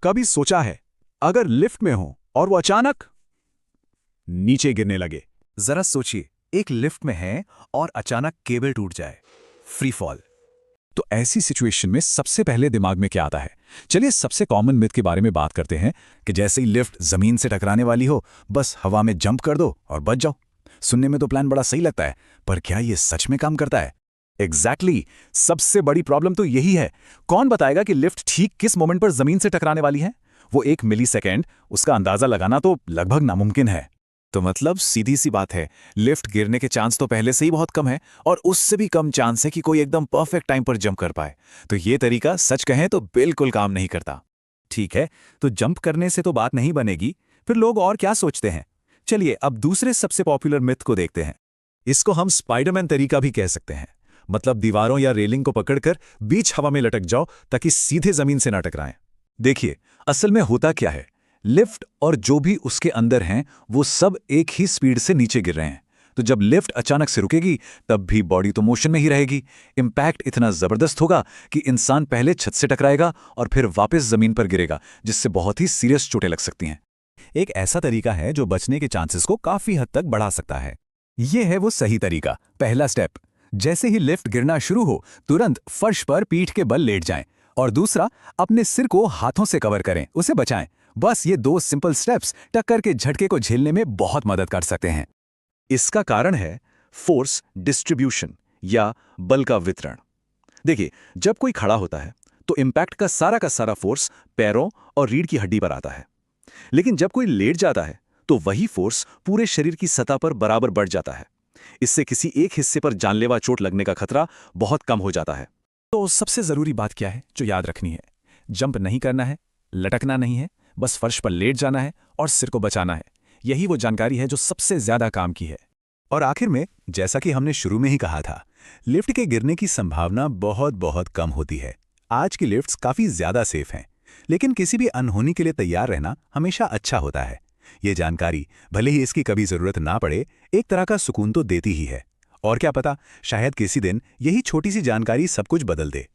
कभी सोचा है अगर लिफ्ट में हो और वो अचानक नीचे गिरने लगे? जरा सोचिए, एक लिफ्ट में हैं और अचानक केबल टूट जाए। Free fall. तो ऐसी सिचुएशन में सबसे पहले दिमाग में क्या आता है? चलिए सबसे कॉमन मिथ के बारे में बात करते हैं कि जैसे ही लिफ्ट जमीन से टकराने वाली हो, बस हवा में जंप कर दो और बच जाओ। सुनने में तो प्लान बड़ा सही लगता है, पर क्या ये सच में काम करता है? एग्जैक्टली सबसे बड़ी प्रॉब्लम तो यही है। कौन बताएगा कि लिफ्ट ठीक किस मोमेंट पर जमीन से टकराने वाली है? वो 1 मिलीसेकेंड, उसका अंदाजा लगाना तो लगभग नामुमकिन है। तो मतलब सीधी सी बात है, लिफ्ट गिरने के चांस तो पहले से ही बहुत कम है और उससे भी कम चांस है कि कोई एकदम परफेक्ट टाइम पर जंप कर पाए। तो ये तरीका सच कहें तो बिल्कुल काम नहीं करता। ठीक है, तो जंप करने से तो बात नहीं बनेगी, फिर लोग और क्या सोचते हैं? चलिए अब दूसरे सबसे पॉपुलर मिथ को देखते हैं। इसको हम स्पाइडरमैन तरीका भी कह सकते हैं। मतलब दीवारों या रेलिंग को पकड़कर बीच हवा में लटक जाओ ताकि सीधे जमीन से ना टकराएं। देखिए, असल में होता क्या है, लिफ्ट और जो भी उसके अंदर हैं वो सब एक ही स्पीड से नीचे गिर रहे हैं। तो जब लिफ्ट अचानक से रुकेगी तब भी बॉडी तो मोशन में ही रहेगी। इम्पैक्ट इतना जबरदस्त होगा कि इंसान पहले छत से टकराएगा और फिर वापस जमीन पर गिरेगा, जिससे बहुत ही सीरियस चोटें लग सकती हैं। एक ऐसा तरीका है जो बचने के चांसेस को काफी हद तक बढ़ा सकता है। ये है वो सही तरीका। पहला स्टेप, जैसे ही लिफ्ट गिरना शुरू हो तुरंत फर्श पर पीठ के बल लेट जाएं। और दूसरा, अपने सिर को हाथों से कवर करें, उसे बचाएं। बस ये 2 सिंपल स्टेप्स टक्कर के झटके को झेलने में बहुत मदद कर सकते हैं। इसका कारण है फोर्स डिस्ट्रीब्यूशन या बल का वितरण। देखिए, जब कोई खड़ा होता है तो इम्पैक्ट का सारा फोर्स पैरों और रीढ़ की हड्डी पर आता है। लेकिन जब कोई लेट जाता है तो वही फोर्स पूरे शरीर की सतह पर बराबर बढ़ जाता है। इससे किसी एक हिस्से पर जानलेवा चोट लगने का खतरा बहुत कम हो जाता है। तो सबसे जरूरी बात क्या है जो याद रखनी है? जंप नहीं करना है, लटकना नहीं है, बस फर्श पर लेट जाना है और सिर को बचाना है। यही वो जानकारी है जो सबसे ज्यादा काम की है। और आखिर में, जैसा कि हमने शुरू में ही कहा था, लिफ्ट के गिरने की संभावना बहुत बहुत कम होती है। आज की लिफ्ट्स काफी ज्यादा सेफ हैं, लेकिन किसी भी अनहोनी के लिए तैयार रहना हमेशा अच्छा होता है। ये जानकारी, भले ही इसकी कभी जरूरत ना पड़े, एक तरह का सुकून तो देती ही है। और क्या पता, शायद किसी दिन यही छोटी सी जानकारी सब कुछ बदल दे।